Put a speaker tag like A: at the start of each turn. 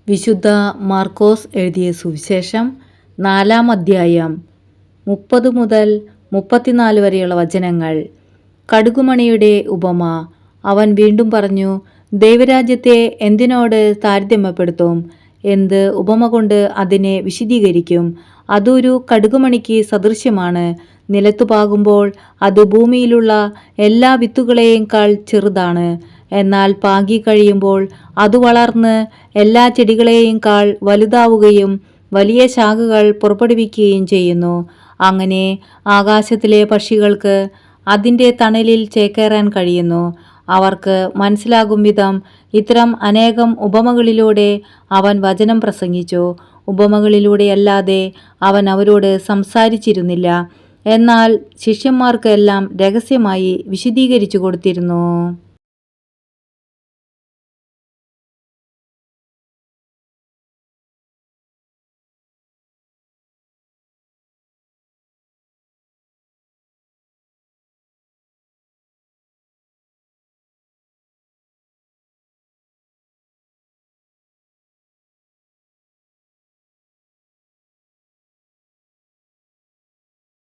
A: വിശുദ്ധ മാർക്കോസ് എഴുതിയ സുവിശേഷം 4-ാം അധ്യായം 30 മുതൽ 34 വരെയുള്ള വചനങ്ങൾ. കടുകുമണിയുടെ ഉപമ. അവൻ വീണ്ടും പറഞ്ഞു, ദൈവരാജ്യത്തെ എന്തിനോട് താരതമ്യപ്പെടുത്തും? എന്ത് ഉപമ കൊണ്ട് അതിനെ വിശദീകരിക്കും? അതൊരു കടുകുമണിക്ക് സദൃശ്യമാണ്. നിലത്തു പാകുമ്പോൾ അത് ഭൂമിയിലുള്ള എല്ലാ വിത്തുകളെയേക്കാൾ ചെറുതാണ്. എന്നാൽ പാകി കഴിയുമ്പോൾ അത് വളർന്ന് എല്ലാ ചെടികളെയേക്കാൾ വലുതാവുകയും വലിയ ശാഖകൾ പുറപ്പെടുവിക്കുകയും ചെയ്യുന്നു. അങ്ങനെ ആകാശത്തിലെ പക്ഷികൾക്ക് അതിൻ്റെ തണലിൽ ചേക്കേറാൻ കഴിയുന്നു. അവർക്ക് മനസ്സിലാകും വിധം ഇത്തരം അനേകം ഉപമകളിലൂടെ അവൻ വചനം പ്രസംഗിച്ചു. ഉപമകളിലൂടെയല്ലാതെ അവൻ അവരോട് സംസാരിച്ചിരുന്നില്ല. എന്നാൽ ശിഷ്യന്മാർക്ക് എല്ലാം രഹസ്യമായി വിശദീകരിച്ചു കൊടുത്തിരുന്നു.